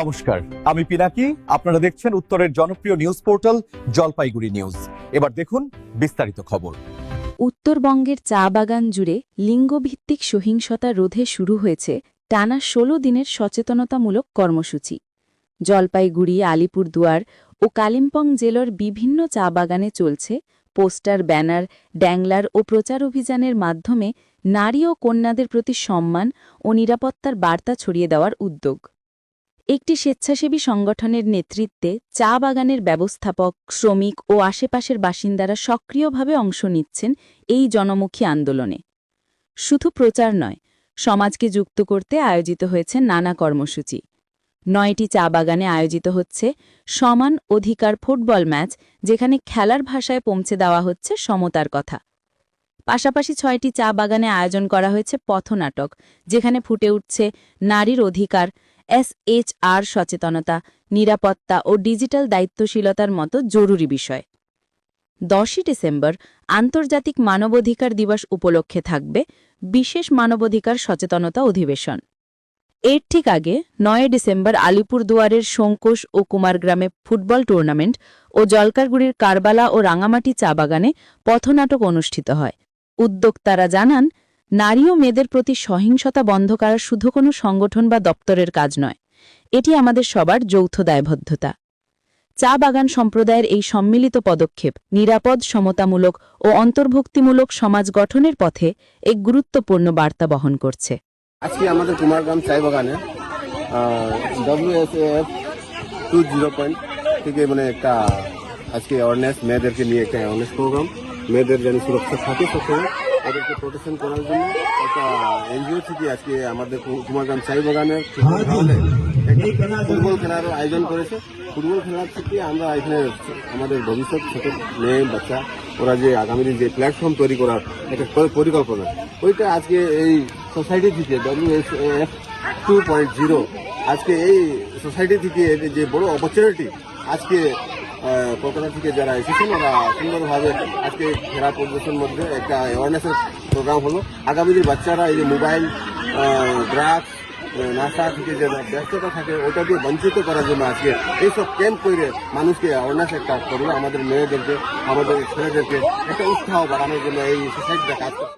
নমস্কার, আমি পিনাকি। আপনারা দেখছেন উত্তরের জনপ্রিয় নিউজ পোর্টাল জলপাইগুড়ি নিউজ। এবার দেখুন বিস্তারিত খবর। উত্তরবঙ্গের চা বাগান জুড়ে লিঙ্গভিত্তিক সহিংসতা রোধে শুরু হয়েছে টানা ১৬ দিনের সচেতনতামূলক কর্মসূচি। জলপাইগুড়ি, আলিপুরদুয়ার ও কালিম্পং জেলার বিভিন্ন চা বাগানে চলছে পোস্টার, ব্যানার, ড্যাংলার ও প্রচার অভিযানের মাধ্যমে নারী ও কন্যাদের প্রতি সম্মান ও নিরাপত্তার বার্তা ছড়িয়ে দেওয়ার উদ্যোগ। একটি স্বেচ্ছাসেবী সংগঠনের নেতৃত্বে চা বাগানের ব্যবস্থাপক, শ্রমিক ও আশেপাশের বাসিন্দারা সক্রিয়ভাবে অংশ নিচ্ছেন এই জনমুখী আন্দোলনে। শুধু প্রচার নয়, সমাজকে যুক্ত করতে আয়োজিত হয়েছে নানা কর্মসূচি। ৯টি চা বাগানে আয়োজিত হচ্ছে সমান অধিকার ফুটবল ম্যাচ, যেখানে খেলার ভাষায় পৌঁছে দেওয়া হচ্ছে সমতার কথা। পাশাপাশি ৬টি চা বাগানে আয়োজন করা হয়েছে পথনাটক, যেখানে ফুটে উঠছে নারীর অধিকার, SHR সচেতনতা, নিরাপত্তা ও ডিজিটাল দায়িত্বশীলতার মতো জরুরি বিষয়। ১০ই ডিসেম্বর আন্তর্জাতিক মানবাধিকার দিবস উপলক্ষে থাকবে বিশেষ মানবাধিকার সচেতনতা অধিবেশন। এর ঠিক আগে ৯ ডিসেম্বর আলিপুরদুয়ারের শঙ্কুশ ও কুমারগ্রামে ফুটবল টুর্নামেন্ট ও জলপাইগুড়ির কারবালা ও রাঙামাটি চা বাগানে পথনাটক অনুষ্ঠিত হয়। উদ্যোক্তারা জানান, নারী ও মেয়েদের প্রতি সহিংসতা বন্ধ করা শুধু কোনো সংগঠন বা দপ্তরের কাজ নয়, এটি আমাদের সবার যৌথ দায়বদ্ধতা। চা বাগান সম্প্রদায়ের এই সম্মিলিত পদক্ষেপ নিরাপদ, সমতামূলক ও অন্তর্ভুক্তিমূলক সমাজ গঠনের পথে এক গুরুত্বপূর্ণ বার্তা বহন করছে। আজকে আমাদের কুমারগ্রাম চাই বাগানে WSAF 20 থেকে একটা আজকে অ্যাওয়ারনেস, মেয়েদেরকে নিয়ে একটা অ্যাওয়ারনেস প্রোগ্রাম। মেয়েদের যেন সুরক্ষা থাকে, সবসময় ওদেরকে প্রোটেকশন করার জন্য একটা NGO থেকে আজকে আমাদের কুমারগ্রাম চাই বাগানের ফুটবল খেলার আয়োজন করেছে। ফুটবল খেলার থেকে আমরা এখানে আমাদের ভবিষ্যৎ ছোট মেয়ে বাচ্চা, ওরা যে আগামী দিন যে প্ল্যাটফর্ম তৈরি করার একটা পরিকল্পনা, ওইটা আজকে এই সোসাইটি থেকে WSAF 2.0 আজকে এই সোসাইটি থেকে যে বড় অপরচুনিটি, আজকে কলকাতা থেকে যারা এসেছেন ওরা সুন্দরভাবে আজকে খেলা পরিবেশের মধ্যে একটা অ্যাওয়ারনেসের প্রোগ্রাম হলো। আগামী দিন বাচ্চারা এই যে মোবাইল, ড্রাগস, নাশা থেকে যে ব্যস্ততা থাকে ওটা দিয়ে বঞ্চিত করার জন্য আজকে এইসব ক্যাম্প করে মানুষকে অ্যাওয়ারনেস একটা করলো। আমাদের মেয়েদেরকে, আমাদের ছেলেদেরকে একটা উৎসাহ বাড়ানোর জন্য এই সোসাইটিটা কাজ করছে।